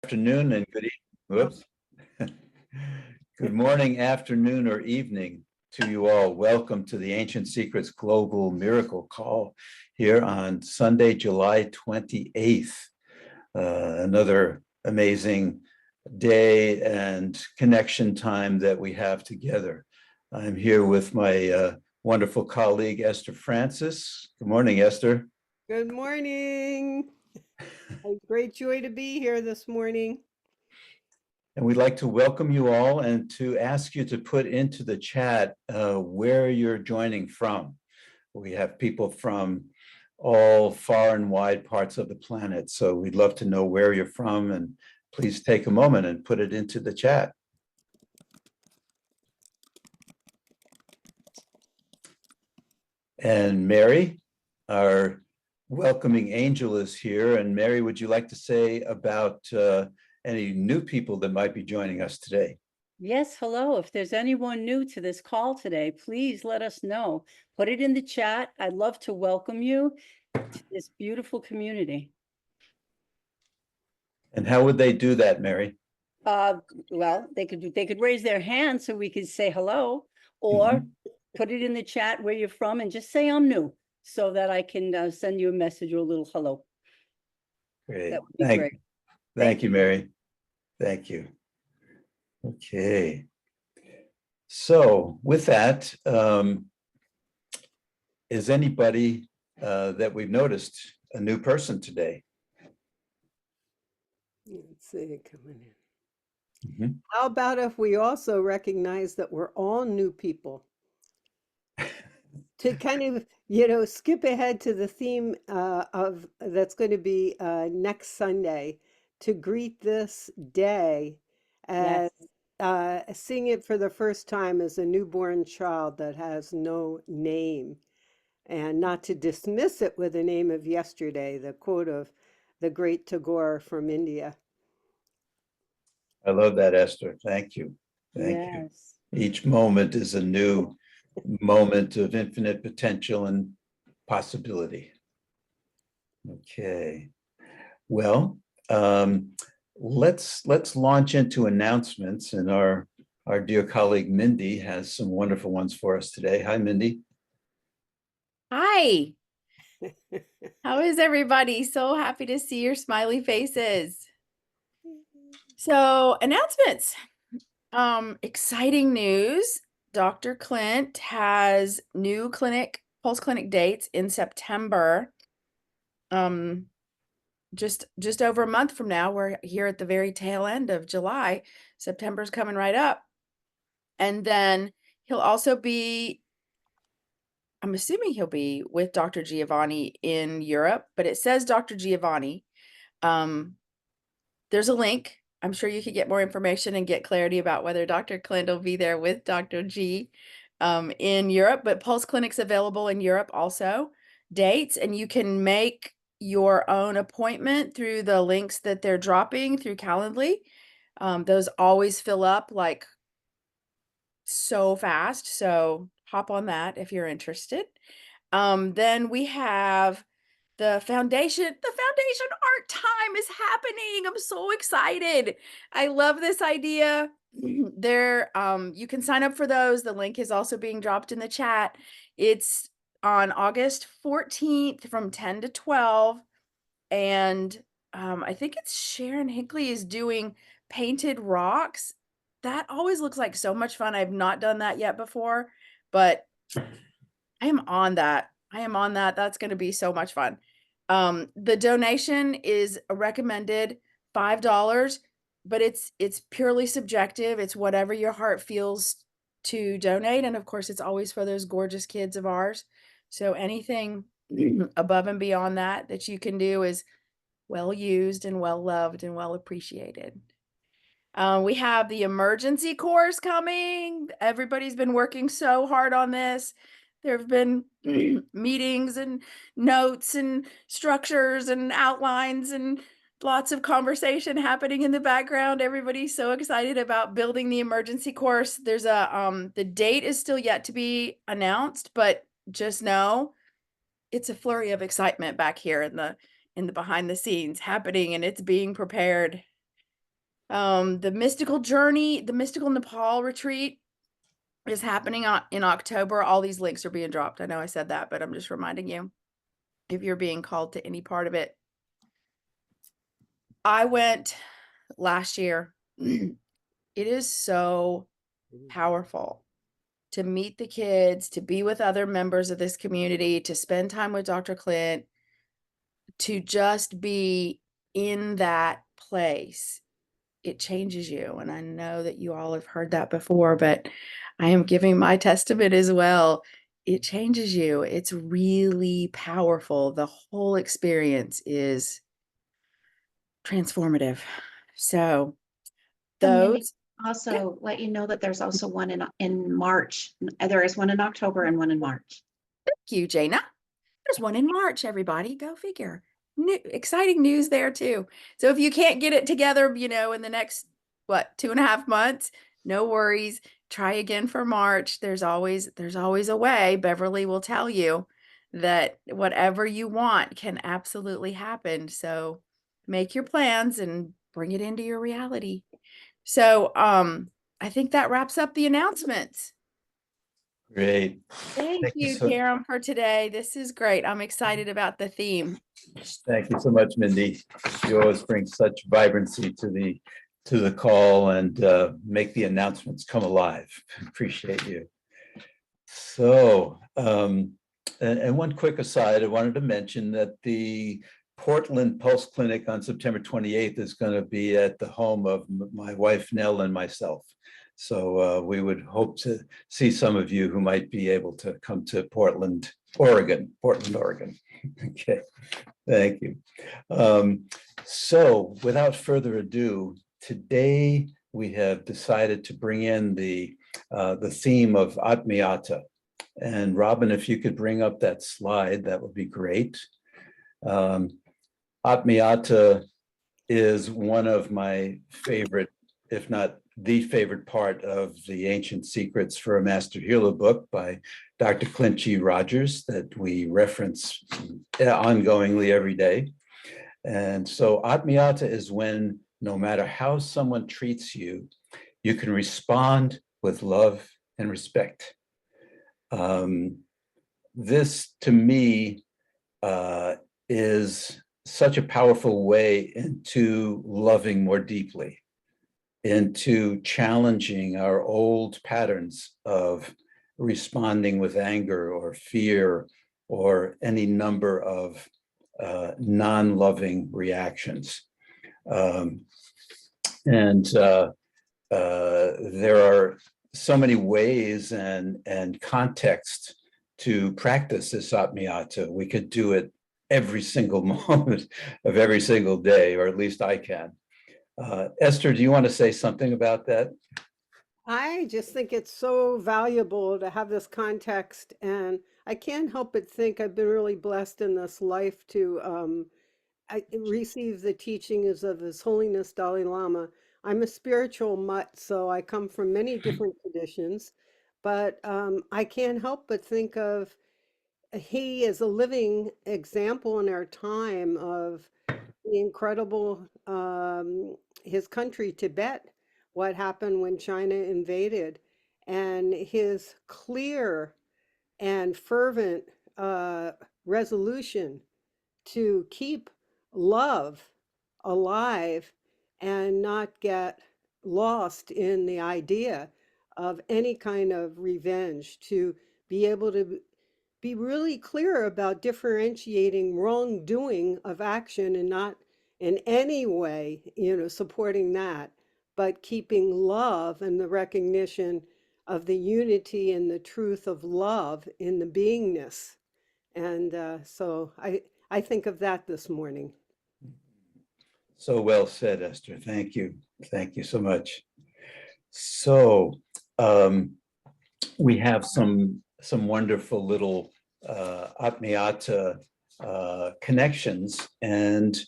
Afternoon and good evening. Whoops. Good morning, afternoon, or evening to you all. Welcome to the Ancient Secrets Global Miracle Call here on Sunday, July 28th. Another amazing day and connection time that we have together. I'm here with my wonderful colleague, Esther Francis. Good morning, Esther. Good morning. A great joy to be here this morning. And we'd like to welcome you all and to ask you to put into the chat where you're joining from. We have people from all far and wide parts of the planet, so we'd love to know where you're from, and please take a moment and put it into the chat. And Mary, our welcoming angel, is here. And Mary, would you like to say about any new people that might be joining us today? Yes, hello. If there's anyone new to this call today, please let us know. Put it in the chat. I'd love to welcome you to this beautiful community. And how would they do that, Mary? Well, they could raise their hand so we could say hello, or put it in the chat where you're from and just say I'm new so that I can send you a message or a little hello. Great. That would be great. Thank you, Mary. Thank you. Okay. So with that, is anybody that we've noticed a new person today? Let's see, coming in. How about if we also recognize that we're all new people? To kind of, skip ahead to the theme of that's going to be next Sunday, to greet this day as seeing it for the first time as a newborn child that has no name, and not to dismiss it with the name of yesterday, the quote of the great Tagore from India. I love that, Esther. Thank you. Thank you. Each moment is a new moment of infinite potential and possibility. Okay. Well, let's launch into announcements, and our dear colleague Mindy has some wonderful ones for us today. Hi, Mindy. Hi. How is everybody? So happy to see your smiley faces. So, announcements. Exciting news. Dr. Clint has new pulse clinic dates in September. Just over a month from now. We're here at the very tail end of July. September's coming right up. And then he'll also be, I'm assuming he'll be with Dr. Giovanni in Europe, but it says Dr. Giovanni. There's a link. I'm sure you could get more information and get clarity about whether Dr. Clint will be there with Dr. G in Europe, but Pulse Clinic's available in Europe also, dates, and you can make your own appointment through the links that they're dropping through Calendly. Those always fill up like so fast, so hop on that if you're interested. Then we have the foundation art time is happening. I'm so excited. I love this idea. There, you can sign up for those. The link is also being dropped in the chat. It's on August 14th from 10 to 12. And I think it's Sharon Hinckley is doing painted rocks. That always looks like so much fun. I've not done that yet before, but I am on that. That's going to be so much fun. The donation is recommended $5, but it's purely subjective. It's whatever your heart feels to donate. And of course, it's always for those gorgeous kids of ours. So anything above and beyond that you can do is well used and well loved and well appreciated. We have the emergency course coming. Everybody's been working so hard on this. There have been meetings and notes and structures and outlines and lots of conversation happening in the background. Everybody's so excited about building the emergency course. There's the date is still yet to be announced, but just know it's a flurry of excitement back here in the behind the scenes happening, and it's being prepared. The mystical journey, the mystical Nepal retreat is happening in October. All these links are being dropped. I know I said that, but I'm just reminding you if you're being called to any part of it. I went last year. It is so powerful to meet the kids, to be with other members of this community, to spend time with Dr. Clint, to just be in that place. It changes you. And I know that you all have heard that before, but I am giving my testament as well. It changes you. It's really powerful. The whole experience is transformative. So And Mindy, those, also let you know that there's also one in March. There is one in October and one in March. thank you, Jana. There's one in March, everybody. Go figure. Exciting news there too. So if you can't get it together, in the next, 2.5 months, no worries. Try again for March. There's always a way. Beverly will tell you that whatever you want can absolutely happen. So make your plans and bring it into your reality. So I think that wraps up the announcements. Great. Thank you, Jerem, for today. This is great. I'm excited about the theme. Thank you so much, Mindy. You always bring such vibrancy to the call and make the announcements come alive. Appreciate you. So, and one quick aside, I wanted to mention that the Portland Pulse Clinic on September 28th is going to be at the home of my wife, Nell, and myself. So we would hope to see some of you who might be able to come to Portland, Oregon. Okay, thank you. So without further ado, today we have decided to bring in the theme of Atmiyata. And Robin, if you could bring up that slide, that would be great. Atmiyata is one of my favorite, if not the favorite part of the Ancient Secrets for a Master Healer book by Dr. Clint G. Rogers that we reference ongoingly every day. And so Atmiyata is when no matter how someone treats you, you can respond with love and respect. This to me is such a powerful way into loving more deeply, into challenging our old patterns of responding with anger or fear or any number of non-loving reactions. There are so many ways and contexts to practice this Atmiyata. We could do it every single moment of every single day, or at least I can. Esther, do you want to say something about that? I just think it's so valuable to have this context, and I can't help but think I've been really blessed in this life to receive the teachings of His Holiness Dalai Lama. I'm a spiritual mutt, so I come from many different traditions, but I can't help but think of he as a living example in our time of the incredible his country, Tibet, what happened when China invaded, and his clear and fervent resolution to keep love alive and not get lost in the idea of any kind of revenge, to be able to be really clear about differentiating wrongdoing of action and not in any way, supporting that, but keeping love and the recognition of the unity and the truth of love in the beingness. And so I think of that this morning. So well said, Esther. Thank you. Thank you so much. So we have some wonderful little Atmiyata connections, and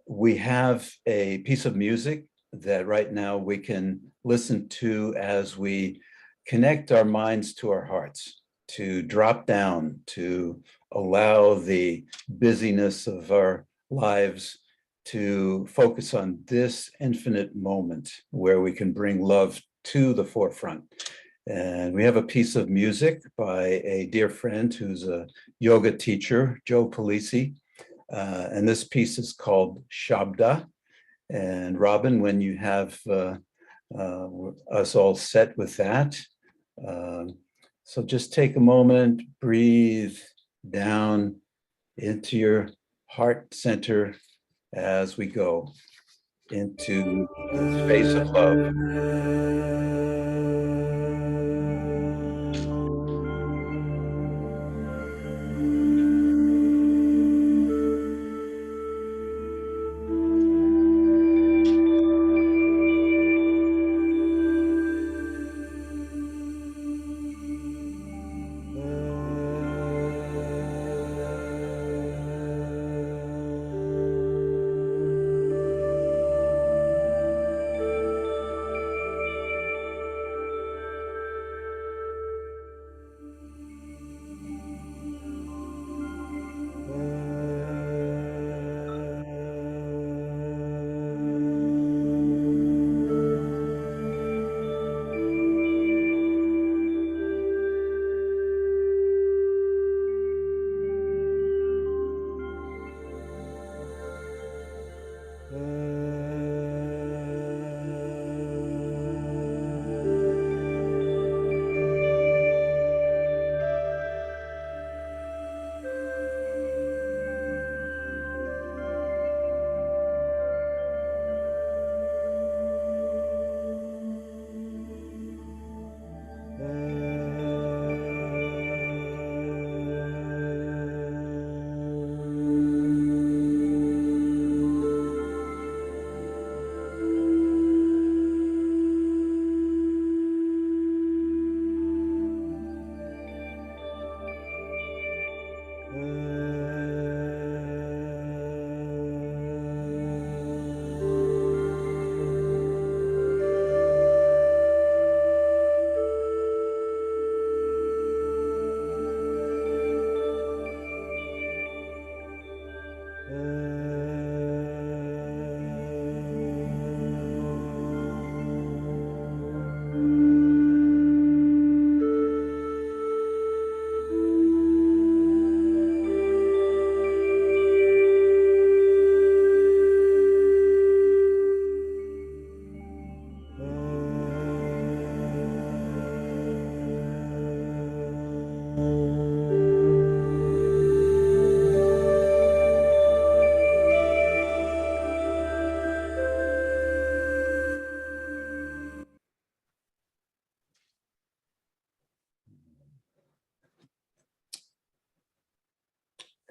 we have a piece of music that right now we can listen to as we connect our minds to our hearts, to drop down, to allow the busyness of our lives to focus on this infinite moment where we can bring love to the forefront. And we have a piece of music by a dear friend who's a yoga teacher, Joe Polisi. And this piece is called Shabda. And Robin, when you have us all set with that, so just take a moment, breathe down into your heart center as we go into the space of love.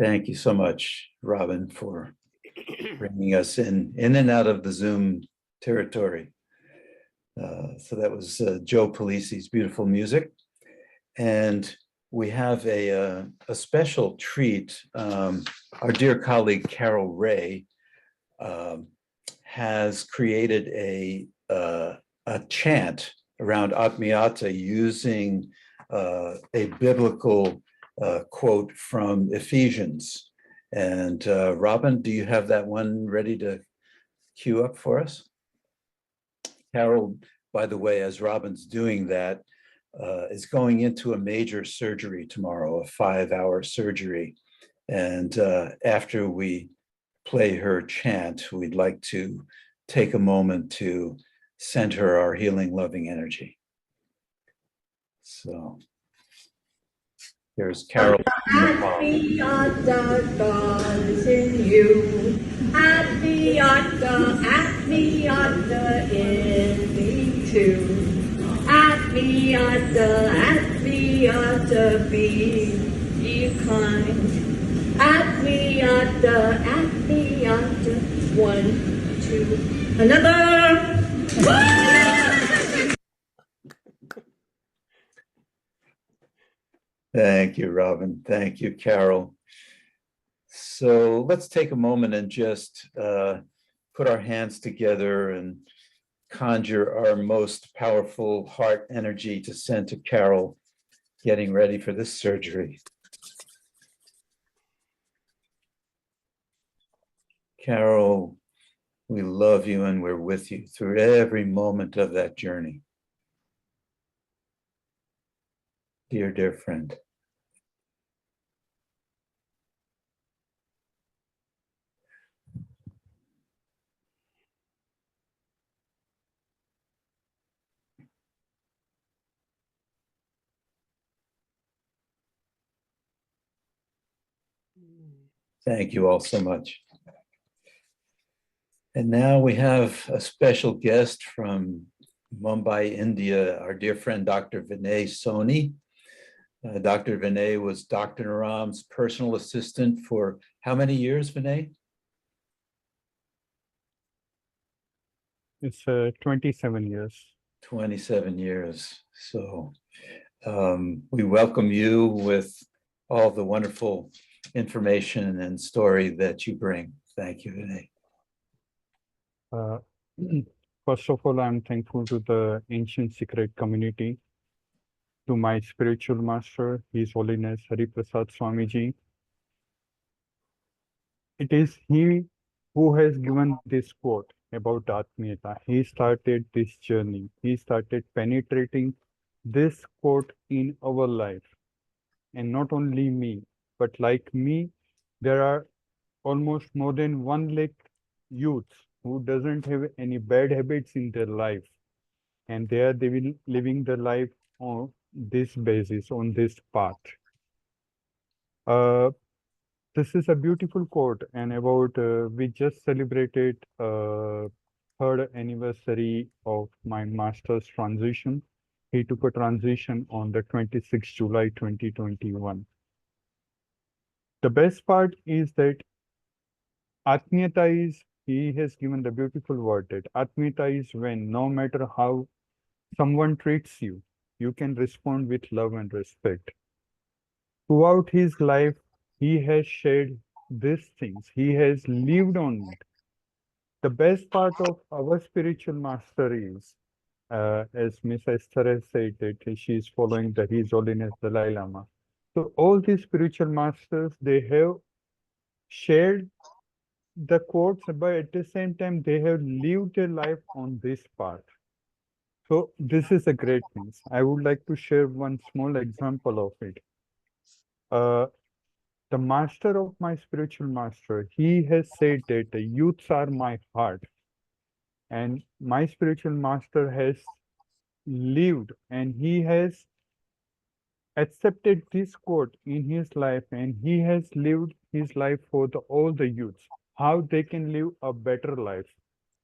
Thank you so much, Robin, for bringing us in and out of the Zoom territory. So that was Joe Polisi's beautiful music. And we have a special treat. Our dear colleague, Carol Ray, has created a chant around Atmiyata using a biblical quote from Ephesians. And Robin, do you have that one ready to cue up for us? Carol, by the way, as Robin's doing that, is going into a major surgery tomorrow, a 5-hour surgery. And after we play her chant, we'd like to take a moment to send her our healing, loving energy. So here's Carol. Atmiyata, God is in you. Atmiyata, Atmiyata in me too. Atmiyata, Atmiyata, be ye kind. Atmiyata, Atmiyata, 1, 2, another. Thank you, Robin. Thank you, Carol. So let's take a moment and just put our hands together and conjure our most powerful heart energy to send to Carol, getting ready for this surgery. Carol, We love you and we're with you through every moment of that journey. Dear, dear friend. Thank you all so much. And now we have a special guest from Mumbai, India, our dear friend, Dr. Vinay Soni. Dr. Vinay was Dr. Naram's personal assistant for how many years, Vinay? It's 27 years. 27 years. So we welcome you with all the wonderful information and story that you bring. Thank you, Vinay. Uh, First of all, I'm thankful to the Ancient Secret community, to my spiritual master, His Holiness Hariprasad Swamijii. It is he who has given this quote about Atmiyata. He started this journey. He started penetrating this quote in our life. And not only me, but like me, there are almost more than 1 lakh youths who doesn't have any bad habits in their life. And they are living their life on this basis, on this path. This is a beautiful quote, and about we just celebrated 3rd anniversary of my master's transition. He took a transition on the 26th July 2021. The best part is that Atmiyata is, he has given the beautiful word that Atmiyata is when no matter how someone treats you, you can respond with love and respect. Throughout his life, he has shared these things. He has lived on it. The best part of our spiritual master is, as Miss Esther has said, that she is following the His Holiness Dalai Lama. So all these spiritual masters, they have shared the quotes, but at the same time, they have lived their life on this path. So this is a great thing. I would like to share one small example of it. The master of my spiritual master, he has said that the youths are my heart. And my spiritual master has lived and he has accepted this quote in his life, and he has lived his life for all the youths, how they can live a better life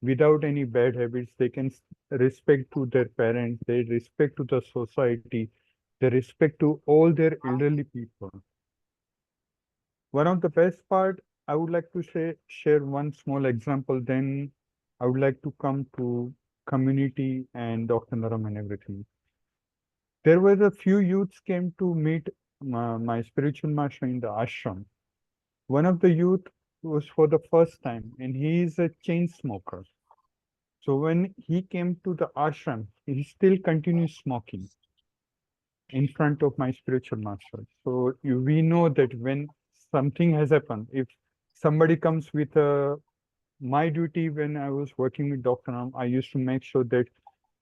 without any bad habits. They can respect to their parents, they respect to the society, they respect to all their elderly people. One of the best part, I would like to share one small example, then I would like to come to community and Dr. Naram and everything. There were a few youths came to meet my spiritual master in the ashram. One of the youth was for the first time, and he is a chain smoker. So when he came to the ashram, he still continues smoking in front of my spiritual master. So we know that when something has happened, if somebody comes with my duty when I was working with Dr. Nam, I used to make sure that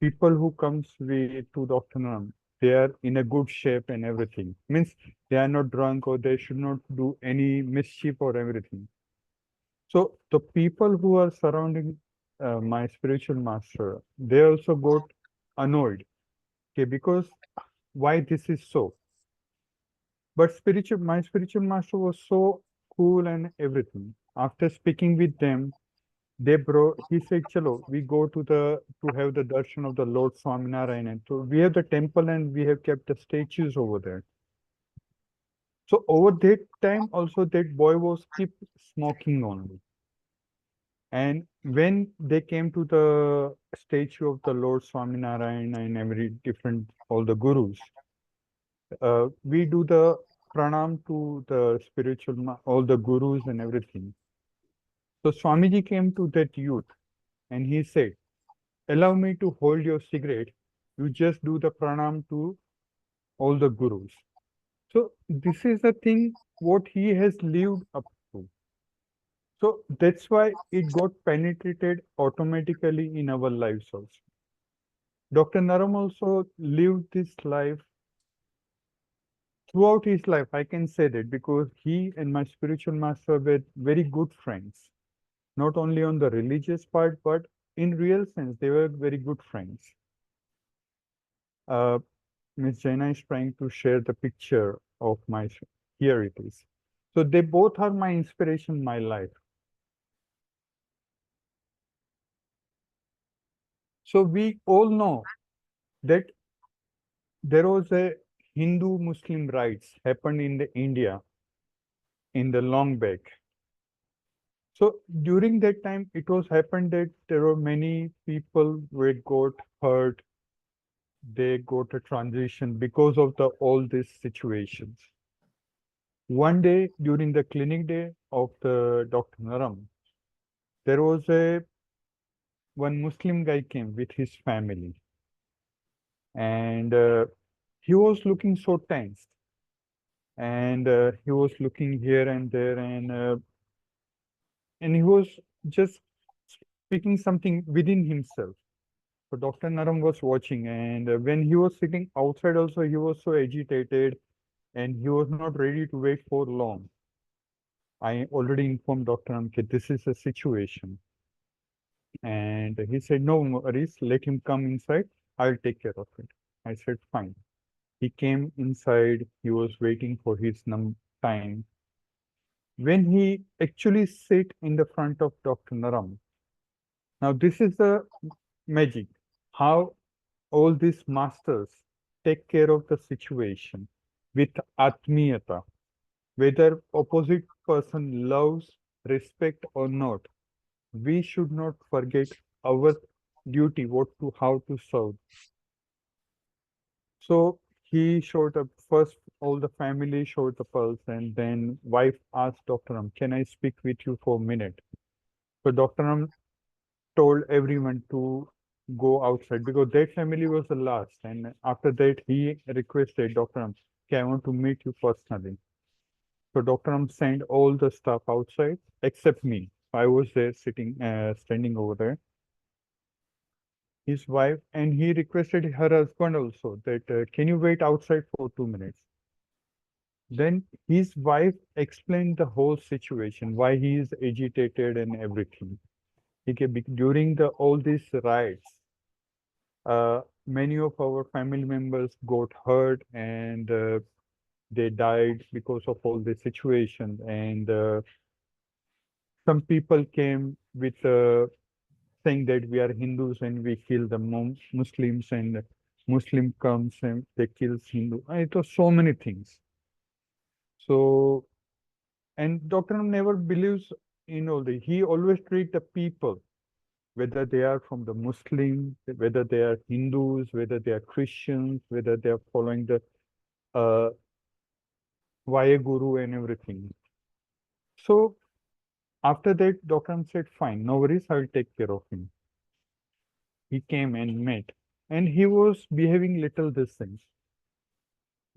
people who comes to Dr. Nam, they are in a good shape and everything. Means they are not drunk or they should not do any mischief or everything. So the people who are surrounding my spiritual master, they also got annoyed. Okay, because why this is so? But my spiritual master was so cool and everything. After speaking with them, he said, Chalo, we go to have the darshan of the Lord Swaminarayan. So we have the temple and we have kept the statues over there. So over that time also that boy was keep smoking only. And when they came to the statue of the Lord Swaminarayan and every different, all the gurus, we do the pranam to the all the gurus and everything. So Swamiji came to that youth and he said, allow me to hold your cigarette. You just do the pranam to all the gurus. So this is the thing what he has lived up to. So that's why it got penetrated automatically in our lives also. Dr. Naram also lived this life throughout his life. I can say that because he and my spiritual master were very good friends, not only on the religious part, but in real sense, they were very good friends. Miss Jaina is trying to share the picture of my, here it is. So they both are my inspiration in my life. So we all know that there was a Hindu-Muslim riots happened in the India in the long back. So during that time, it was happened that there were many people were got hurt. They got a transition because of the all these situations. One day during the clinic day of the Dr. Naram, there was a one Muslim guy came with his family, and he was looking so tense, and he was looking here and there, and he was just speaking something within himself. So Dr. Naram was watching, and when he was sitting outside, also he was so agitated, and he was not ready to wait for long. I already informed Dr. Naram, this is a situation. And he said, no worries, let him come inside. I'll take care of it. I said, fine. He came inside. He was waiting for his time. When he actually sit in the front of Dr. Naram, now this is the magic, how all these masters take care of the situation with Atmiyata, whether opposite person loves, respect or not. We should not forget our duty, what to, how to serve. So he showed up first, all the family showed the pulse, and then wife asked Dr. Ram, can I speak with you for a minute? So Dr. Ram told everyone to go outside because that family was the last. And after that, he requested Dr. Ram, okay, I want to meet you personally. So Dr. Ram sent all the staff outside except me. I was there sitting, standing over there. His wife, and he requested her husband also that can you wait outside for 2 minutes. Then his wife explained the whole situation, why he is agitated and everything. During the all these riots, many of our family members got hurt and they died because of all the situation. And some people came with saying that we are Hindus and we kill the Muslims, and Muslim comes and they kills Hindu. It was so many things. So, and Dr. never believes in all the, he always treat the people, whether they are from the Muslim, whether they are Hindus, whether they are Christians, whether they are following the Vaya Guru and everything. So after that, Dr. said, fine, no worries, I will take care of him. He came and met, and he was behaving little these things.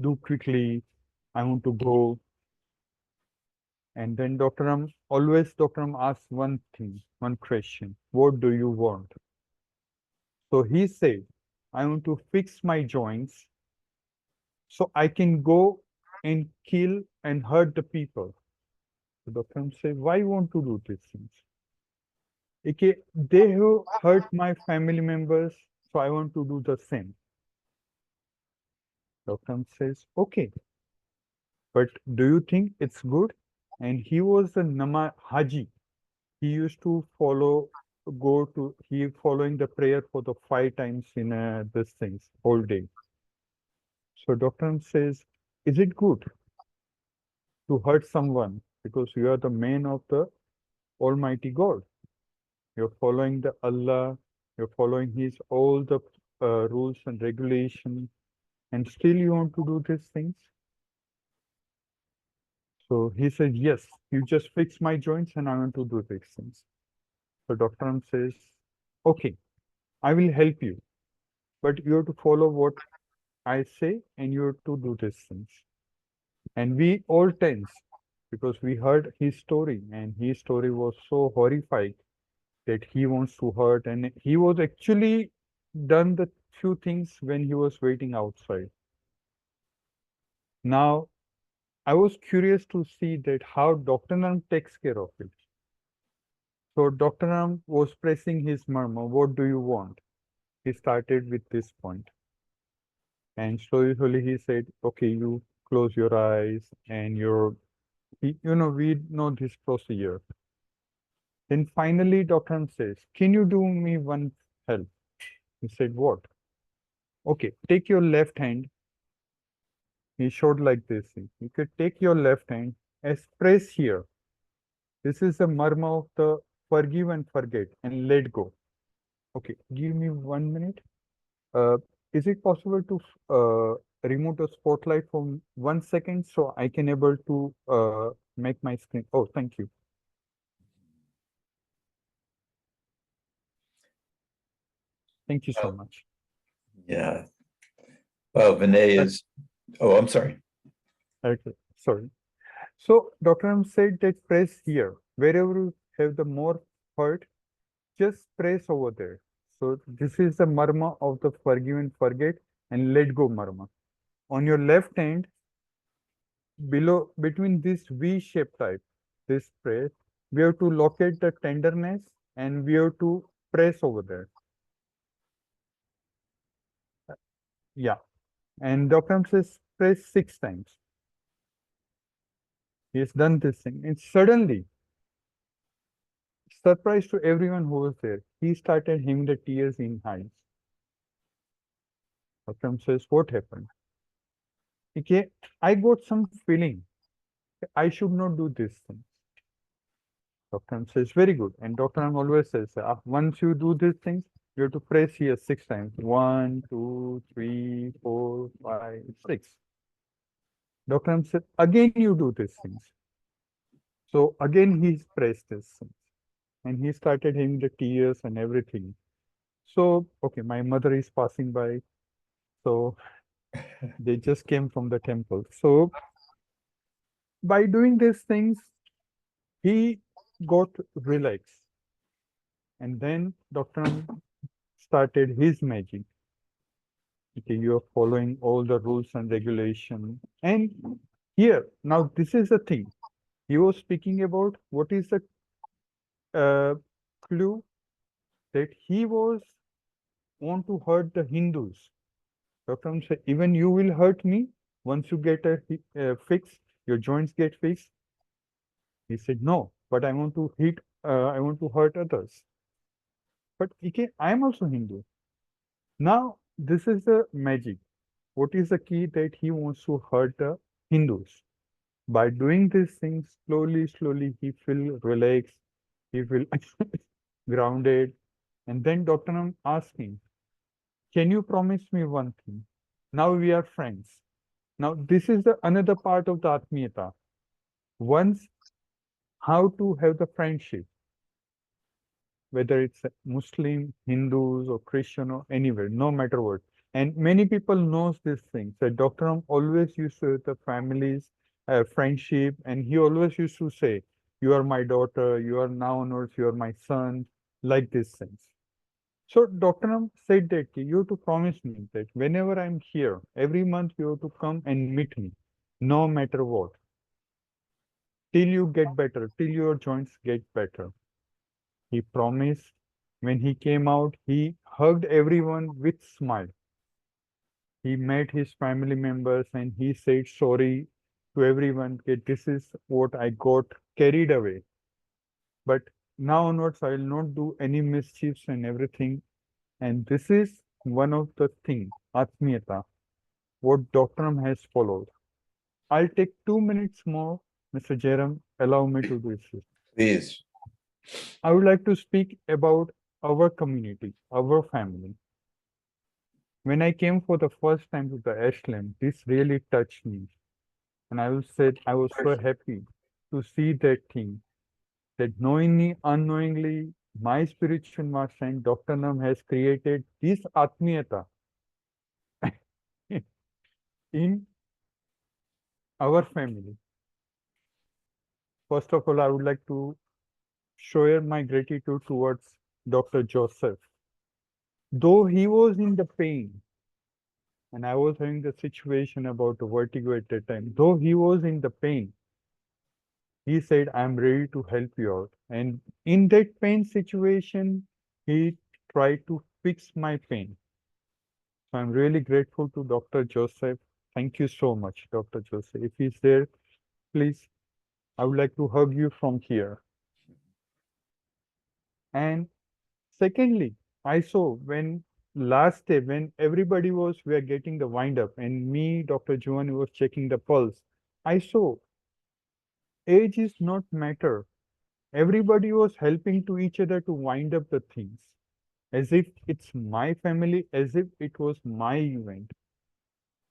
Do quickly, I want to go. And then Dr. Always Dr. asks one thing, one question, what do you want? So he said, I want to fix my joints so I can go and kill and hurt the people. So Dr. said, why you want to do these things? Okay, they have hurt my family members, so I want to do the same. Dr. says, okay, but do you think it's good? And he was a Haji. He used to he following the prayer for the 5 times in this things whole day. So Dr. says, is it good to hurt someone because you are the man of the Almighty God? You're following the Allah, you're following his all the rules and regulations, and still you want to do these things? So he said, yes, you just fix my joints and I want to do these things. So Dr. says, okay, I will help you, but you have to follow what I say and you have to do these things. And we all tense. because we heard his story, and his story was so horrifying that he wants to hurt, and he was actually done the few things when he was waiting outside. Now, I was curious to see that how Dr. Nam takes care of it. So Dr. Nam was pressing his murmur, what do you want? He started with this point. And slowly he said, okay, you close your eyes and we know this procedure. Then finally, Dr. Nam says, can you do me one help? He said, what? Okay, take your left hand. He showed like this. You could take your left hand and press here. This is the murmur of the forgive and forget and let go. Okay, give me 1 minute. Is it possible to remove the spotlight for 1 second so I can able to make my screen? Oh, thank you. Thank you so much. Yeah. Well, Vinay is, oh, I'm sorry. Okay, sorry. So Dr. M said that press here. Wherever you have the more hurt, just press over there. So this is the murmur of the forgive and forget and let go murmur. On your left hand, below between this V shape type, this press, we have to locate the tenderness and we have to press over there. Yeah. And Dr. M says press 6 times. He has done this thing. And suddenly, surprise to everyone who was there, he started having the tears in eyes. Dr. M says, what happened? Okay, I got some feeling I should not do this thing. Dr. M says, very good. And Dr. M always says, once you do these things, you have to press here 6 times. 1, 2, 3, 4, 5, 6. Dr. M said, again you do these things. So again he pressed this thing. And he started having the tears and everything. So, okay, my mother is passing by. So they just came from the temple. So by doing these things, he got relaxed. And then Dr. M started his magic. Okay, you are following all the rules and regulation. And here, now this is the thing. He was speaking about what is the clue that he was want to hurt the Hindus. Dr. M said, even you will hurt me once you get a fix, your joints get fixed. He said, no, but I want to I want to hurt others. But okay, I am also Hindu. Now, this is the magic. What is the key that he wants to hurt the Hindus? By doing these things, slowly, he feel relaxed, he feel grounded. And then Dr. Nam asked him, can you promise me one thing? Now we are friends. Now, this is the another part of the Atmiyata. Once, how to have the friendship, whether it's Muslim, Hindus, or Christian, or anywhere, no matter what. And many people knows these things. That Dr. Ram always used to have the families, friendship, and he always used to say, you are my daughter, you are now onwards, you are my son, like these things. So Dr. Ram said that you have to promise me that whenever I'm here, every month you have to come and meet me, no matter what, till you get better, till your joints get better. He promised. When he came out, he hugged everyone with smile. He met his family members and he said sorry to everyone that this is what I got carried away. But now onwards, I will not do any mischiefs and everything. And this is one of the things, Atmiyata, what Dr. Ram has followed. I'll take 2 minutes more, Mr. Jerem. Allow me to do this. Please. I would like to speak about our community, our family. When I came for the first time to the ashram, this really touched me. And I will say I was so happy to see that thing, that knowingly, unknowingly, my spiritual master and Dr. Nam has created this Atmiyata in our family. First of all, I would like to share my gratitude towards Dr. Joseph. Though he was in the pain, and I was having the situation about the vertigo at that time, though he was in the pain, he said, I'm ready to help you out. And in that pain situation, he tried to fix my pain. So I'm really grateful to Dr. Joseph. Thank you so much, Dr. Joseph. If he's there, please, I would like to hug you from here. And secondly, I saw when last day, when everybody we are getting the wind up, and me, Dr. Juan was checking the pulse, I saw age is not matter. Everybody was helping to each other to wind up the things, as if it's my family, as if it was my event.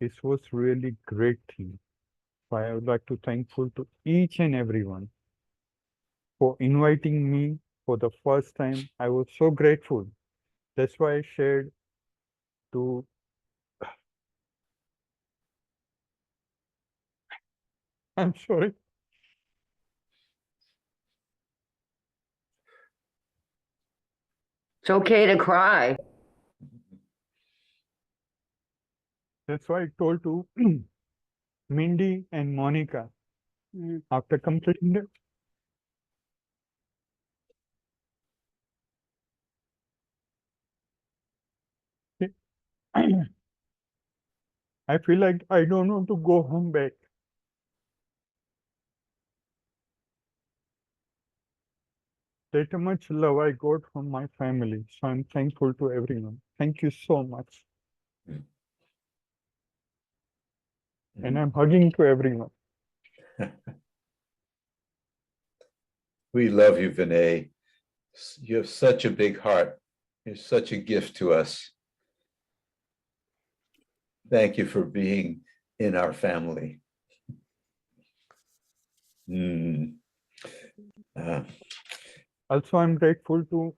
This was really great thing. So I would like to thankful to each and everyone for inviting me for the first time. I was so grateful. That's why I shared to I'm sorry. It's okay to cry. That's why I told to Mindy and Monica Mhm. after completing the I feel like I don't want to go home back. That much love I got from my family. So I'm thankful to everyone. Thank you so much. And I'm hugging to everyone. We love you, Vinay. You have such a big heart. You're such a gift to us. Thank you for being in our family. Also, I'm grateful to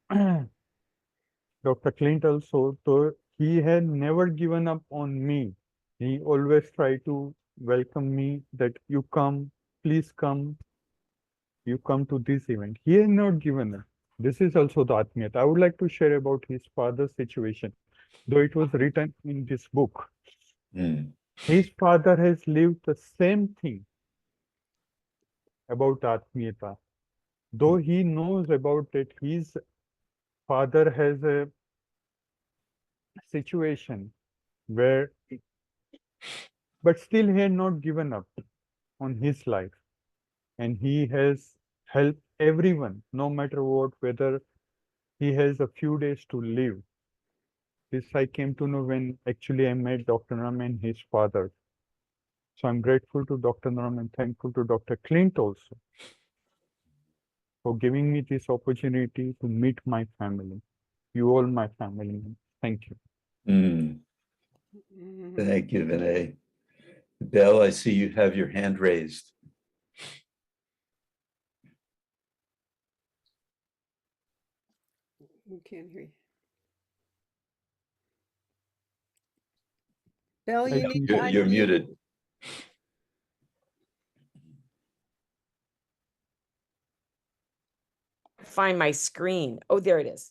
Dr. Clint also. So he had never given up on me. He always tried to welcome me that you come, please come, you come to this event. He has not given up. This is also the Atmiyata. I would like to share about his father's situation, though it was written in this book. His father has lived the same thing about Atmiyata. Though he knows about it, his father has a situation where, but still he had not given up on his life. And he has helped everyone, no matter what, whether he has a few days to live. This I came to know when actually I met Dr. Ram and his father. So I'm grateful to Dr. Ram and thankful to Dr. Clint also for giving me this opportunity to meet my family. You all my family. Thank you. Thank you, Vinay. Belle, I see you have your hand raised. We can't hear you. Bill, you need to You're unmute. muted. Find my screen. Oh, there it is.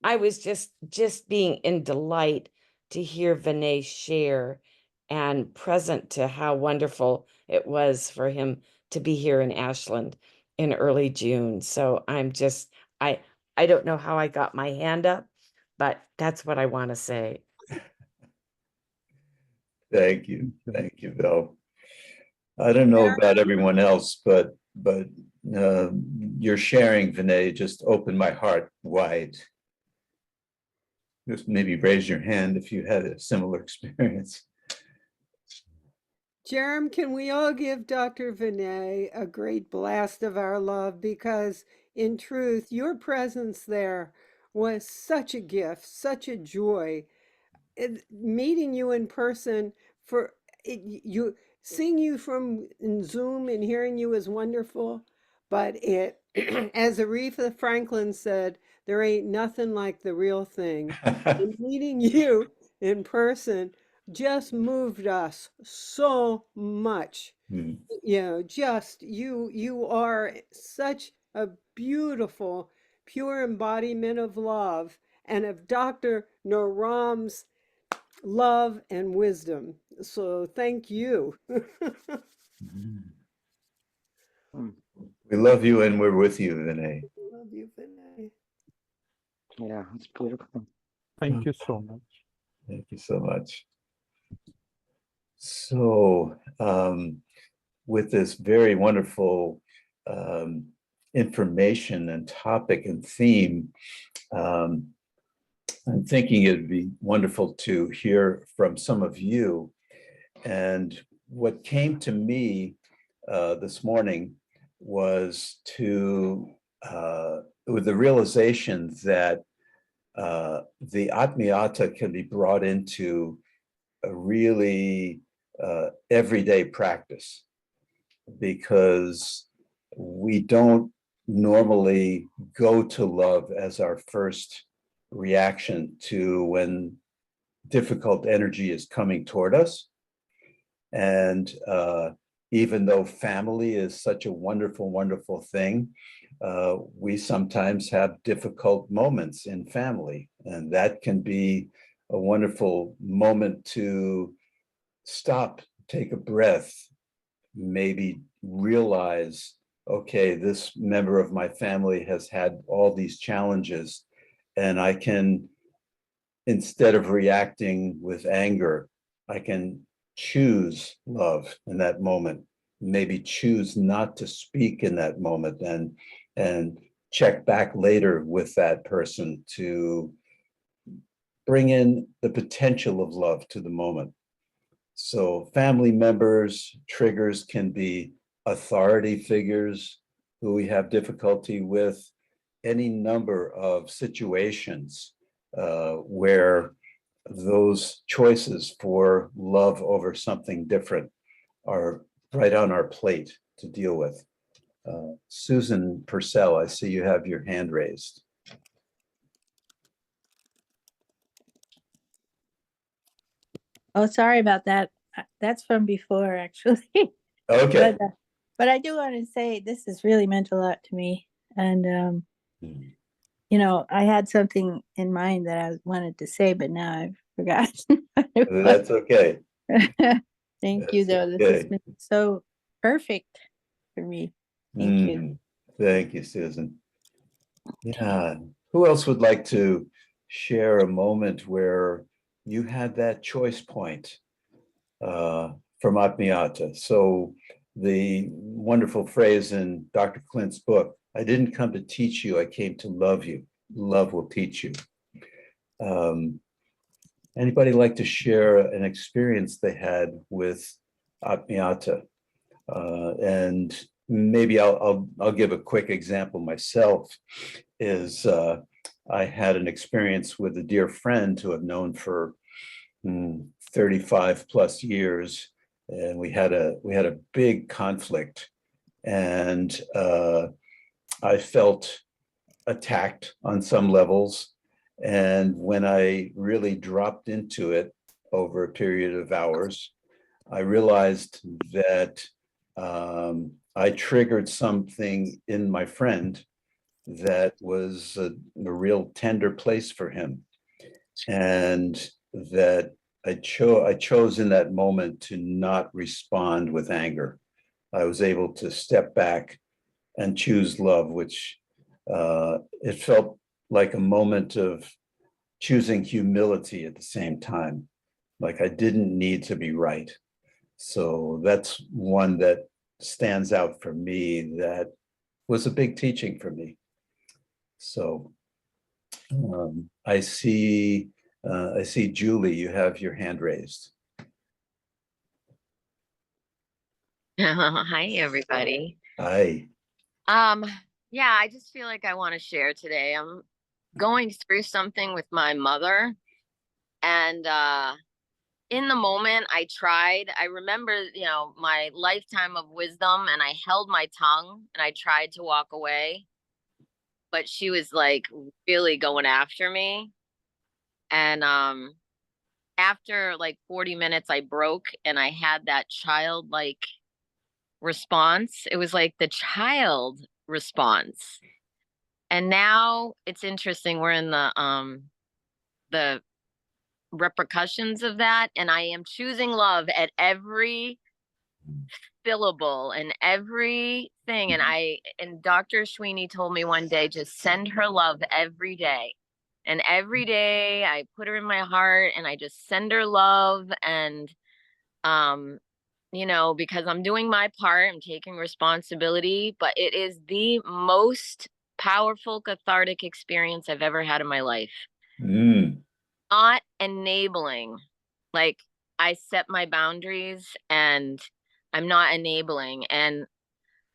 I was just being in delight to hear Vinay share and present to how wonderful it was for him to be here in Ashland in early June. So I'm just, I don't know how I got my hand up, but that's what I want to say. Thank you. Thank you, Belle. I don't know about everyone else, but your sharing, Vinay, just opened my heart wide. Just maybe raise your hand if you had a similar experience. Jerem, can we all give Dr. Vinay a great blast of our love? Because in truth, your presence there was such a gift, such a joy. Meeting you in person for you, seeing you from in Zoom and hearing you is wonderful, but it, as Aretha Franklin said, there ain't nothing like the real thing. And meeting you in person just moved us so much. Hmm. You know, just you are such a beautiful, pure embodiment of love and of Dr. Naram's love and wisdom. So thank you. We love you and we're with you, Vinay. Love you, Vinay. Yeah, it's beautiful. Thank you so much. Thank you so much. So, with this very wonderful information and topic and theme, I'm thinking it'd be wonderful to hear from some of you. And what came to me this morning was with the realization that the Atmiyata can be brought into a really everyday practice, because we don't normally go to love as our first reaction to when difficult energy is coming toward us. And even though family is such a wonderful, wonderful thing, we sometimes have difficult moments in family, and that can be a wonderful moment to stop, take a breath, maybe realize, okay, this member of my family has had all these challenges, and I can, instead of reacting with anger, I can choose love in that moment, maybe choose not to speak in that moment, and check back later with that person to bring in the potential of love to the moment. So family members, triggers can be authority figures who we have difficulty with, any number of situations where those choices for love over something different are right on our plate to deal with. Susan Purcell, I see you have your hand raised. Oh, sorry about that. That's from before, actually. Okay. But I do want to say this has really meant a lot to me. And, you know, I had something in mind that I wanted to say, but now I've forgotten. That's okay. Thank you, That's though. This has okay. been so perfect for me. Thank you. Thank you, Susan. Yeah. Who else would like to share a moment where you had that choice point from Atmiyata? So the wonderful phrase in Dr. Clint's book, I didn't come to teach you, I came to love you. Love will teach you. Anybody like to share an experience they had with Atmiyata? And maybe I'll give a quick example myself. Is I had an experience with a dear friend who I've known for 35 plus years, and we had a big conflict, and I felt attacked on some levels. And when I really dropped into it over a period of hours, I realized that I triggered something in my friend that was a real tender place for him, and that I chose in that moment to not respond with anger. I was able to step back and choose love, which it felt like a moment of choosing humility at the same time. Like I didn't need to be right. So that's one that stands out for me, that was a big teaching for me. So I see Julie, you have your hand raised. Hi, everybody. Hi. Yeah, I just feel like I want to share today. I'm going through something with my mother, and in the moment I remember, my lifetime of wisdom, and I held my tongue and I tried to walk away, but she was like really going after me. And after like 40 minutes, I broke and I had that childlike response. It was like the child response. And now it's interesting. We're in the repercussions of that, and I am choosing love at every syllable and everything. And Dr. Sweeney told me one day, just send her love every day. And every day I put her in my heart and I just send her love. And you know, because I'm doing my part, I'm taking responsibility, but it is the most powerful cathartic experience I've ever had in my life. Mm. Not enabling. Like, I set my boundaries and I'm not enabling. And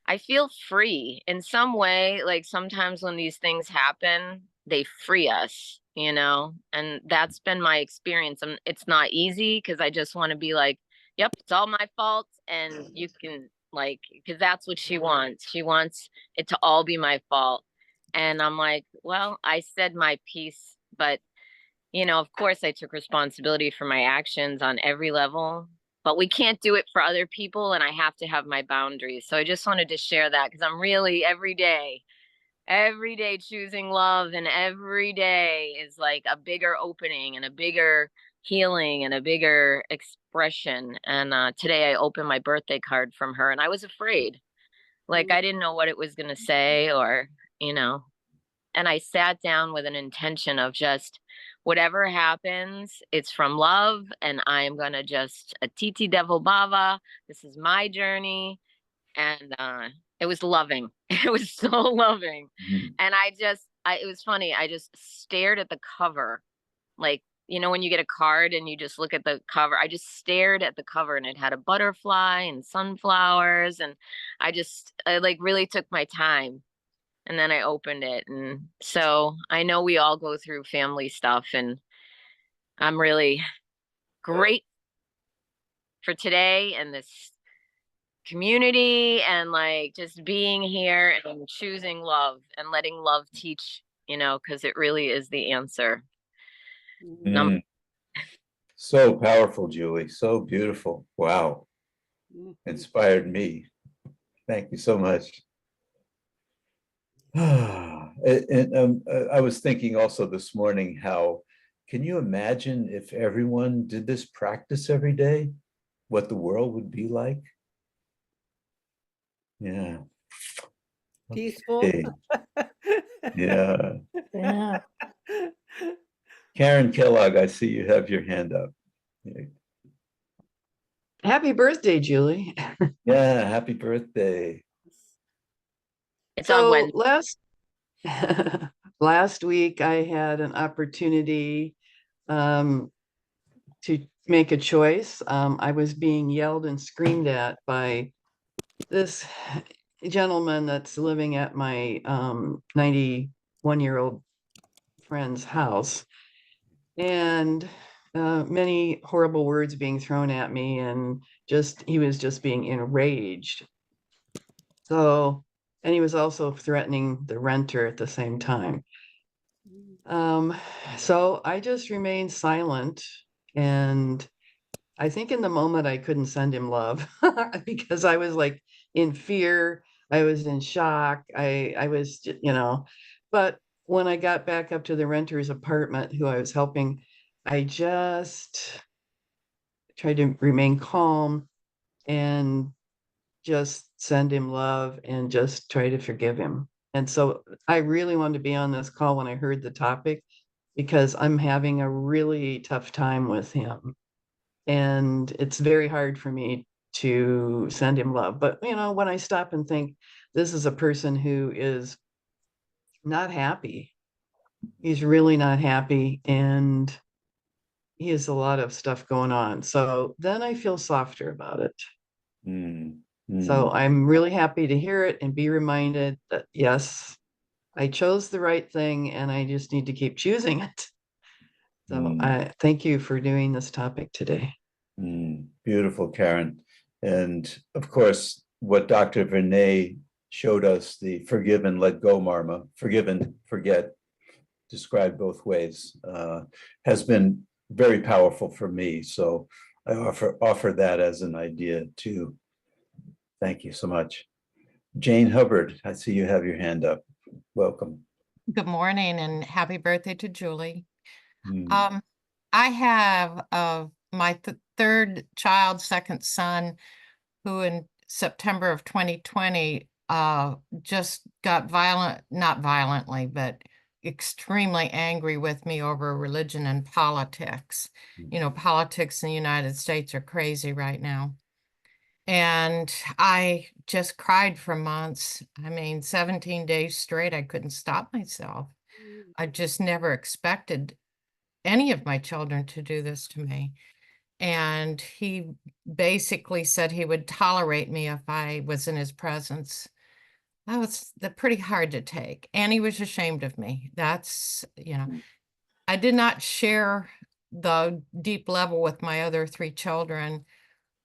I feel free in some way. Like, sometimes when these things happen, they free us, you know? And that's been my experience. And it's not easy because I just want to be like, yep, it's all my fault. And you can, like, because that's what she wants. She wants it to all be my fault. And I'm like, well, I said my piece, but you know, of course, I took responsibility for my actions on every level, but we can't do it for other people. And I have to have my boundaries. So I just wanted to share that because I'm really every day choosing love. And every day is like a bigger opening and a bigger healing and a bigger expression. And today I opened my birthday card from her and I was afraid. Like, I didn't know what it was going to say or, you know, and I sat down with an intention of just whatever happens, it's from love. And I'm going to just a Titi Devil Bava. This is my journey. And it was loving. It was so loving. And it was funny. I just stared at the cover. Like, you know, when you get a card and you just look at the cover, I just stared at the cover and it had a butterfly and sunflowers. And I like really took my time. And then I opened it. And so I know we all go through family stuff. And I'm really great for today and this community and like just being here and choosing love and letting love teach, you know, because it really is the answer. Mm. So powerful, Julie. So beautiful. Wow. Inspired me. Thank you so much. I was thinking also this morning how, can you imagine if everyone did this practice every day, what the world would be like? Yeah. Peaceful. Okay. Yeah. Yeah. Karen Kellogg, I see you have your hand up. Happy birthday, Julie. Yeah, happy birthday. It's on So Wednesday. last week I had an opportunity to make a choice. I was being yelled and screamed at by this gentleman that's living at my 91-year-old friend's house, and many horrible words being thrown at me, and he was just being enraged. So, and he was also threatening the renter at the same time. So I just remained silent, and I think in the moment I couldn't send him love because I was like in fear. I was in shock. I was, you know, but when I got back up to the renter's apartment who I was helping, I just tried to remain calm and just send him love and just try to forgive him. And so I really wanted to be on this call when I heard the topic because I'm having a really tough time with him. And it's very hard for me to send him love. But, you know, when I stop and think, this is a person who is not happy, he's really not happy. And he has a lot of stuff going on. So then I feel softer about it. So I'm really happy to hear it and be reminded that, yes, I chose the right thing and I just need to keep choosing it. So I thank you for doing this topic today. Beautiful, Karen. And of course, what Dr. Vinay showed us, the forgive and let go marma, forgive and forget, described both ways, has been very powerful for me. So I offer that as an idea too. Thank you so much. Jane Hubbard, I see you have your hand up. Welcome. Good morning and happy birthday to Julie. Mm. I have my third child, second son, who in September of 2020 just got not violently, but extremely angry with me over religion and politics. You know, politics in the United States are crazy right now. And I just cried for months. I mean, 17 days straight, I couldn't stop myself. I just never expected any of my children to do this to me. And he basically said he would tolerate me if I was in his presence. That was pretty hard to take. And he was ashamed of me. That's, you know, I did not share the deep level with my other three children.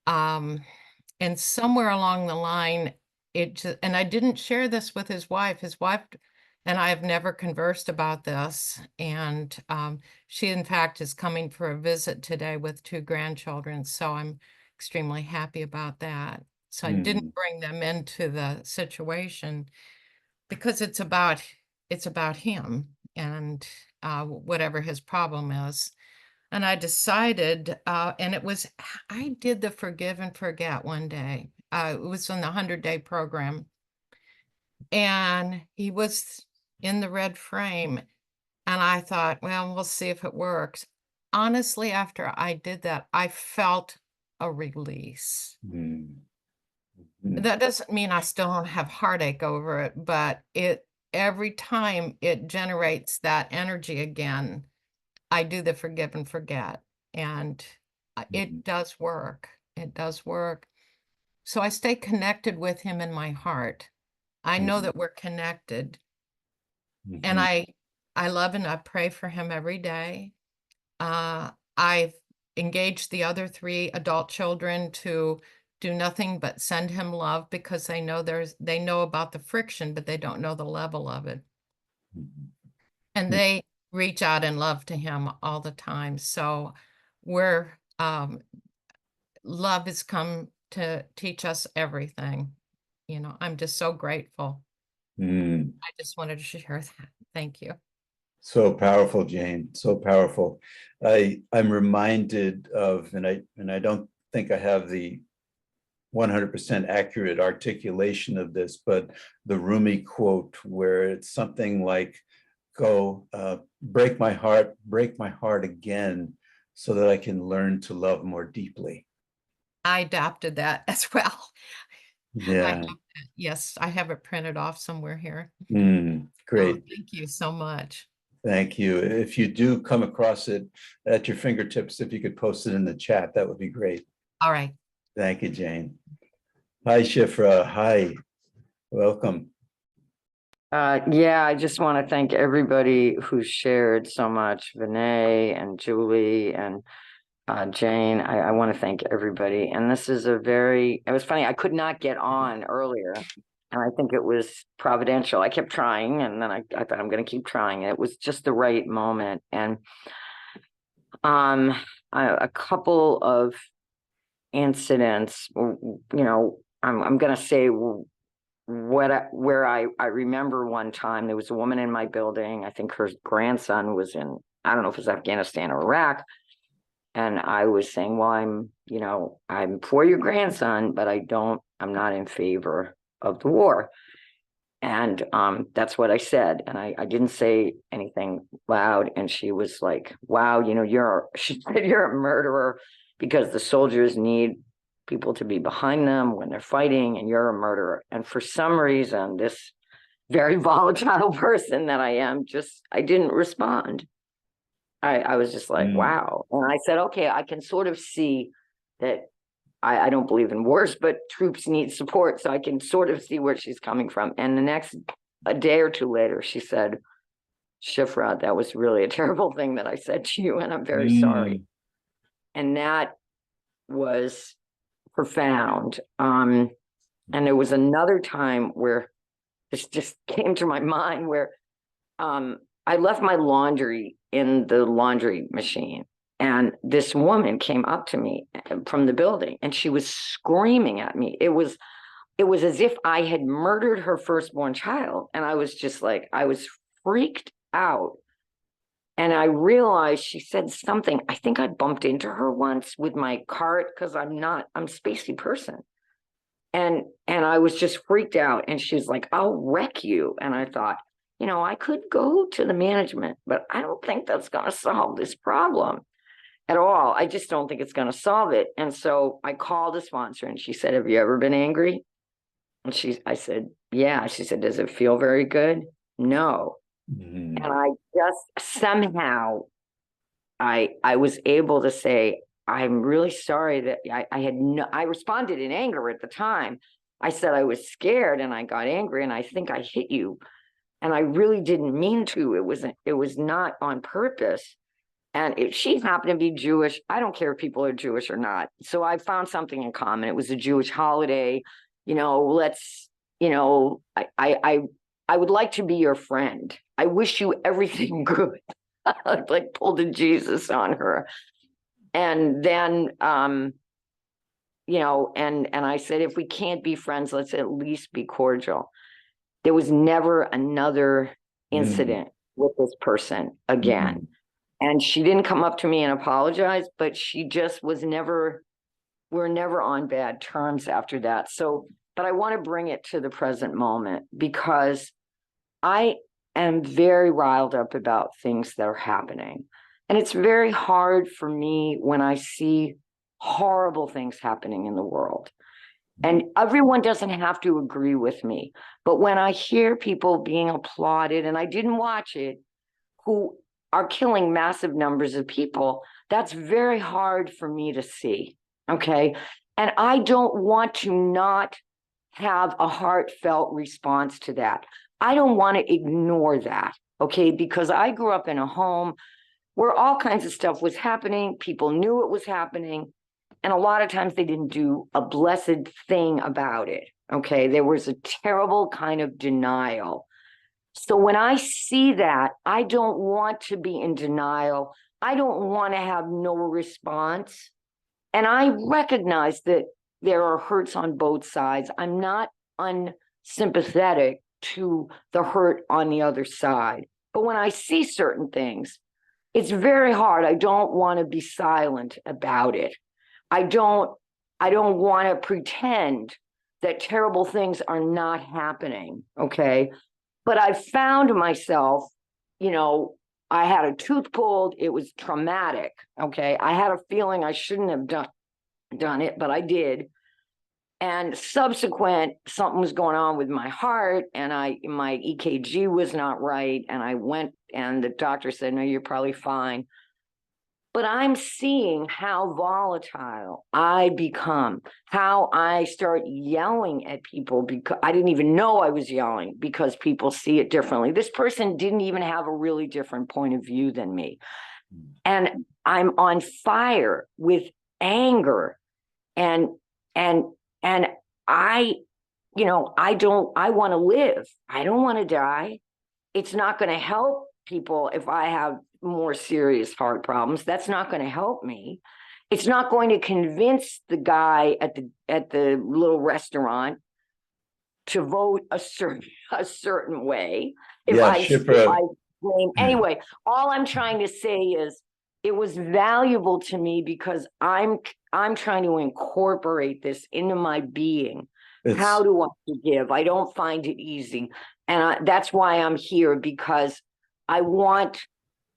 And somewhere along the line, and I didn't share this with his wife. His wife and I have never conversed about this. And she, in fact, is coming for a visit today with 2 grandchildren. So I'm extremely happy about that. So I didn't bring them into the situation because it's about him and whatever his problem is. And I decided, and I did the forgive and forget one day. It was on the 100-day program. And he was in the red frame. And I thought, well, we'll see if it works. Honestly, after I did that, I felt a release. That doesn't mean I still don't have heartache over it, but every time it generates that energy again, I do the forgive and forget, and it does work. It does work. So I stay connected with him in my heart. I know that we're connected, and I love and I pray for him every day. I've engaged the other 3 adult children to do nothing but send him love because they know about the friction, but they don't know the level of it. And they reach out in love to him all the time. So love has come to teach us everything. You know, I'm just so grateful. I just wanted to share that. Thank you. So powerful, Jane, so powerful. I'm reminded of, and I don't think I have the 100% accurate articulation of this, but the Rumi quote where it's something like, go break my heart again so that I can learn to love more deeply. I adopted that as well. Yeah. Yes, I have it printed off somewhere here. Great. Oh, thank you so much. Thank you. If you do come across it at your fingertips, if you could post it in the chat, that would be great. All right. Thank you, Jane. Hi, Shifra. Hi. Welcome. Yeah, I just want to thank everybody who shared so much, Vinay and Julie and Jane. I want to thank everybody. And this is it was funny, I could not get on earlier. And I think it was providential. I kept trying, and then I thought I'm going to keep trying. It was just the right moment. And a couple of incidents, you know, I'm going to say where I remember one time there was a woman in my building. I think her grandson was in, I don't know if it was Afghanistan or Iraq. And I was saying, well, I'm for your grandson, but I'm not in favor of the war. And that's what I said. And I didn't say anything loud. And she was like, wow, she said, you're a murderer because the soldiers need people to be behind them when they're fighting, and you're a murderer. And for some reason, this very volatile person that I am, I didn't respond. I was just like, wow. And I said, okay, I can sort of see that I don't believe in wars, but troops need support. So I can sort of see where she's coming from. And a day or two later, she said, Shifra, that was really a terrible thing that I said to you, and I'm very sorry. And that was profound. And there was another time where this just came to my mind where I left my laundry in the laundry machine. And this woman came up to me from the building and she was screaming at me. It was as if I had murdered her firstborn child. And I was just like, I was freaked out. And I realized she said something. I think I bumped into her once with my cart because I'm a spacey person. And I was just freaked out. And she's like, I'll wreck you. And I thought, I could go to the management, but I don't think that's going to solve this problem at all. I just don't think it's going to solve it. And so I called a sponsor and she said, have you ever been angry? And I said, yeah. She said, does it feel very good? No. And I just somehow, I was able to say, I'm really sorry that I responded in anger at the time. I said I was scared and I got angry and I think I hit you. And I really didn't mean to. It was not on purpose. And she happened to be Jewish. I don't care if people are Jewish or not. So I found something in common. It was a Jewish holiday. I would like to be your friend. I wish you everything good. I like pulled a Jesus on her. And then, and I said, if we can't be friends, let's at least be cordial. There was never another incident with this person again. And she didn't come up to me and apologize, but she just we're never on bad terms after that. So, but I want to bring it to the present moment because I am very riled up about things that are happening. And it's very hard for me when I see horrible things happening in the world. And everyone doesn't have to agree with me. But when I hear people being applauded, and I didn't watch it, who are killing massive numbers of people, that's very hard for me to see. Okay. And I don't want to not have a heartfelt response to that. I don't want to ignore that. Okay. Because I grew up in a home where all kinds of stuff was happening. People knew it was happening. And a lot of times they didn't do a blessed thing about it. Okay. There was a terrible kind of denial. So when I see that, I don't want to be in denial. I don't want to have no response. And I recognize that there are hurts on both sides. I'm not unsympathetic to the hurt on the other side. But when I see certain things, it's very hard. I don't want to be silent about it. I don't want to pretend that terrible things are not happening. Okay. But I found myself, I had a tooth pulled. It was traumatic. Okay. I had a feeling I shouldn't have done it, but I did. And subsequent, something was going on with my heart and my EKG was not right. And I went and the doctor said, no, you're probably fine. But I'm seeing how volatile I become, how I start yelling at people because I didn't even know I was yelling because people see it differently. This person didn't even have a really different point of view than me. And I'm on fire with anger and I want to live. I don't want to die. It's not going to help people if I have more serious heart problems. That's not going to help me. It's not going to convince the guy at the little restaurant to vote a certain way. Anyway, all I'm trying to say is it was valuable to me because I'm trying to incorporate this into my being. How do I forgive? I don't find it easy. And that's why I'm here, because I want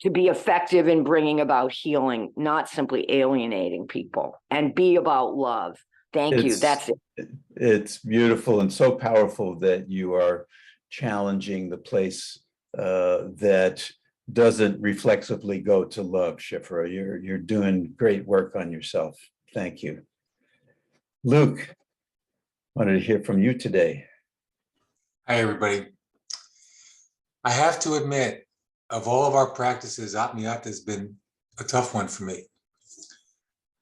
to be effective in bringing about healing, not simply alienating people, and be about love. Thank you. That's it. It's beautiful and so powerful that you are challenging the place that doesn't reflexively go to love, Shifra. You're doing great work on yourself. Thank you. Luke, wanted to hear from you today. Hi, everybody. I have to admit, of all of our practices, Atmiyata has been a tough one for me.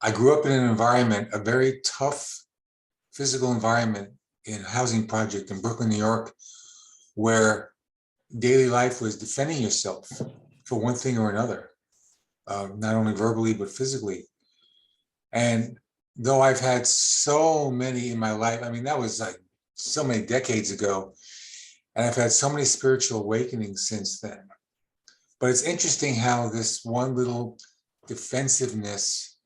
I grew up in an environment, a very tough physical environment in a housing project in Brooklyn, New York, where daily life was defending yourself for one thing or another. not only verbally, but physically. And though I've had so many in my life, I mean, that was like so many decades ago, and I've had so many spiritual awakenings since then. But it's interesting how this one little defensiveness,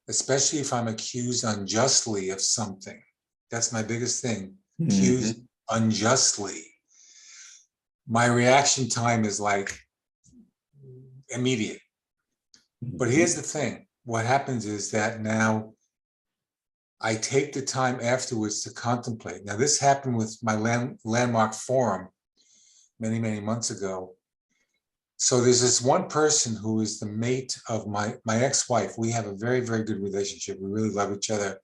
especially if I'm accused unjustly of something, that's my biggest thing, accused unjustly. My reaction time is like immediate. But here's the thing. What happens is that now I take the time afterwards to contemplate. Now, this happened with my landmark forum many, many months ago. So there's this one person who is the mate of my ex-wife. We have a very, very good relationship. We really love each other.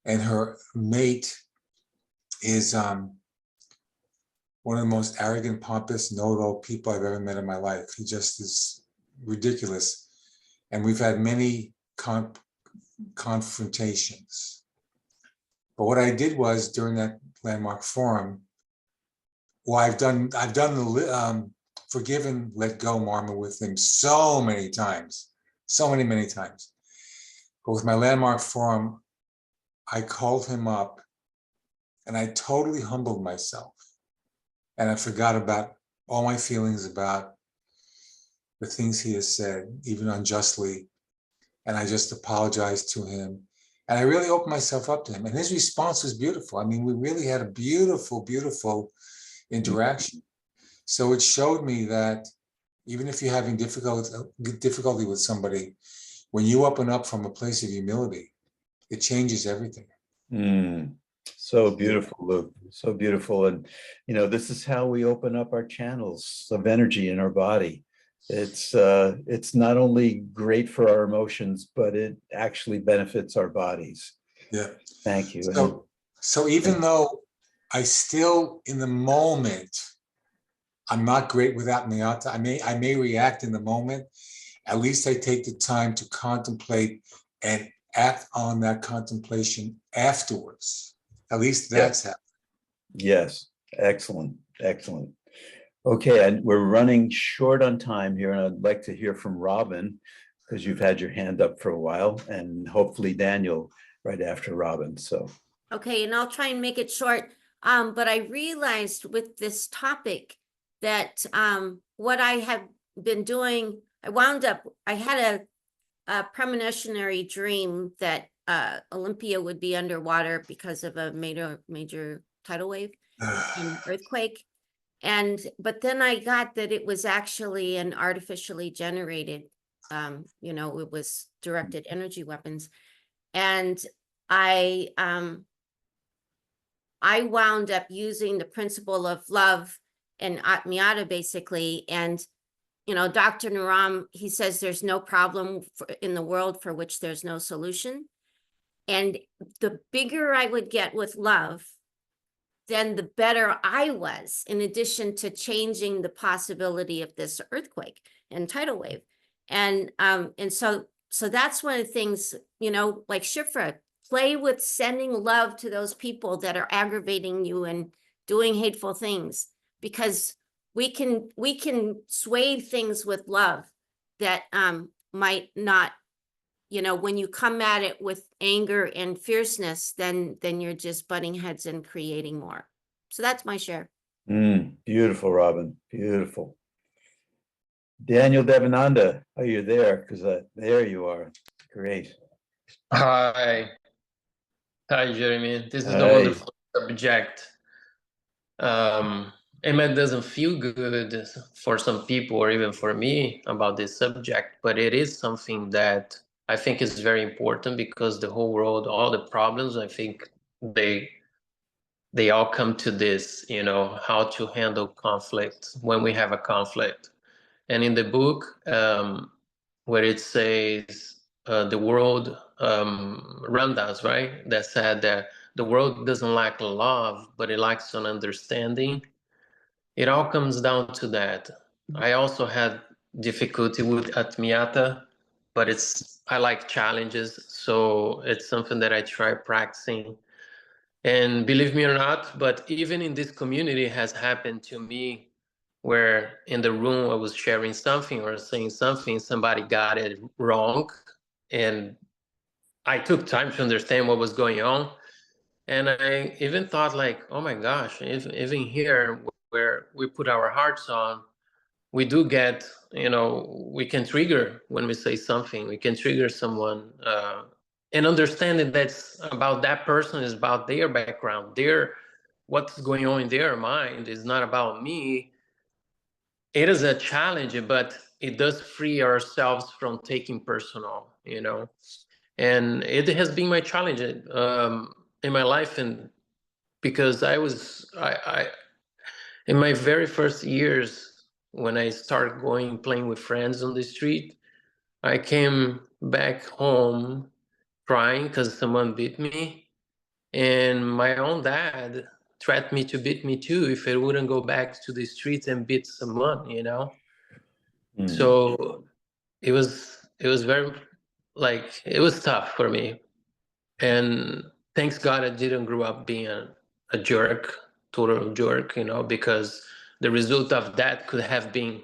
And her mate is one of the most arrogant, pompous, know-it-all people I've ever met in my life. He just is ridiculous. And we've had many confrontations. But what I did was during that landmark forum, well, I've done the forgive and let go Marma with him so many times, so many times. But with my landmark forum, I called him up and I totally humbled myself. And I forgot about all my feelings about the things he has said, even unjustly. And I just apologized to him. And I really opened myself up to him. And his response was beautiful. I mean, we really had a beautiful, beautiful interaction. So it showed me that even if you're having difficulty with somebody, when you open up from a place of humility, it changes everything. So beautiful, Luke. So beautiful. And, this is how we open up our channels of energy in our body. It's not only great for our emotions, but it actually benefits our bodies. Yeah. Thank you. So even though I still, in the moment, I'm not great with Atmiyata, I may react in the moment, at least I take the time to contemplate and act on that contemplation afterwards. At least that's happening. Yes. Excellent. Excellent. Okay, and we're running short on time here, and I'd like to hear from Robin, because you've had your hand up for a while, and hopefully Daniel right after Robin. So okay, and I'll try and make it short. But I realized with this topic that what I have been doing, I had a premonitionary dream that Olympia would be underwater because of a major tidal wave and earthquake. But then I got that it was actually an artificially generated, it was directed energy weapons. And I wound up using the principle of love and Atmiyata basically. And, Dr. Naram, he says there's no problem in the world for which there's no solution. And the bigger I would get with love, then the better I was, in addition to changing the possibility of this earthquake and tidal wave. And so that's one of the things, like Shifra, play with sending love to those people that are aggravating you and doing hateful things, because we can sway things with love that might not, when you come at it with anger and fierceness, then you're just butting heads and creating more. So that's my share. Beautiful, Robin. Beautiful. Daniel Devananda, are you there? Because there you are. Great. Hi, Jeremy. This is a wonderful subject. It doesn't feel good for some people or even for me about this subject, but it is something that I think is very important, because the whole world, all the problems, I think they all come to this, how to handle conflict when we have a conflict. And in the book, where it says the world, Ramdas, right, that said that the world doesn't lack love, but it lacks an understanding. It all comes down to that. I also had difficulty with Atmiyata, but I like challenges, so it's something that I try practicing. And believe me or not, but even in this community has happened to me where in the room I was sharing something or saying something, somebody got it wrong. And I took time to understand what was going on. And I even thought like, oh my gosh, even here where we put our hearts on, we do get, we can trigger when we say something, we can trigger someone, and understanding that's about that person, is about their background, what's going on in their mind, is not about me. It is a challenge, but it does free ourselves from taking personal, and it has been my challenge in my life. And because I in my very first years, when I started playing with friends on the street, I came back home crying because someone beat me. And my own dad threatened me to beat me too if I wouldn't go back to the streets and beat someone, So it was very, like, it was tough for me. And thanks God I didn't grow up being a jerk, total jerk, because the result of that could have been,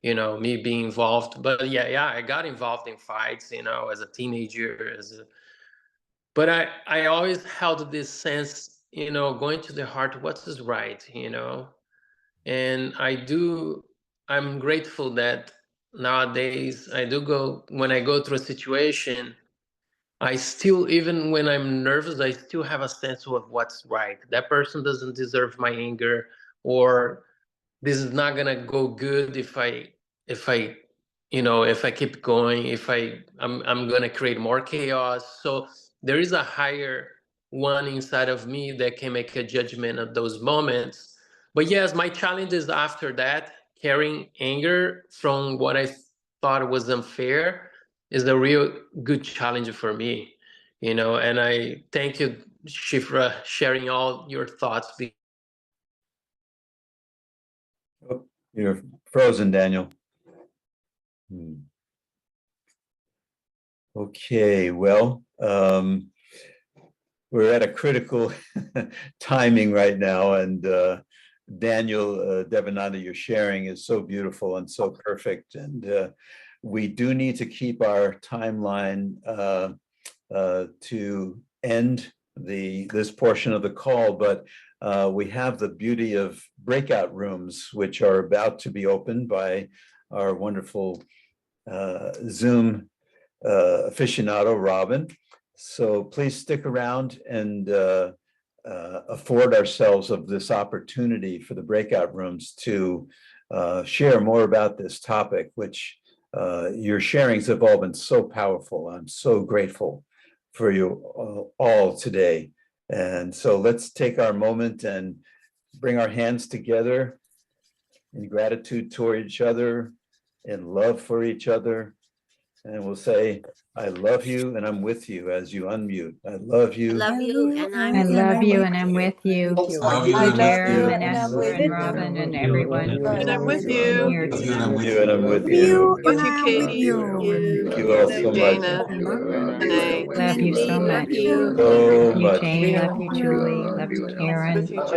me being involved. But yeah, I got involved in fights, as a teenager, but I always held this sense, going to the heart, what is right, and I'm grateful that nowadays when I go through a situation, I still, even when I'm nervous, I still have a sense of what's right. That person doesn't deserve my anger, or this is not gonna go good if I keep going, I'm gonna create more chaos. So there is a higher one inside of me that can make a judgment at those moments. But yes, my challenge is after that, carrying anger from what I thought was unfair is a real good challenge for me, and I thank you, Shifra, sharing all your thoughts. Oh, you're frozen, Daniel. Okay, well, we're at a critical timing right now, and Daniel, Devananda, your sharing is so beautiful and so perfect, and we do need to keep our timeline to end this portion of the call, but we have the beauty of breakout rooms, which are about to be opened by our wonderful Zoom aficionado, Robin. So please stick around and afford ourselves of this opportunity for the breakout rooms to share more about this topic, which your sharings have all been so powerful. I'm so grateful for you all today. And so let's take our moment and bring our hands together in gratitude toward each other, in love for each other. And we'll say, I love you and I'm with you as you unmute. I love you. I love you and I I'm love you with and I'm with you. Love you and I'm with Jerem you. and Esther and Robin and everyone And I'm with here you. Love you and I'm with You and I'm you. with you. With you, Katie. Thank you all so much. Dana. Renee. Love you so much. So You, much. Jane. Love you, Julie. Love you, Karen. With you, John.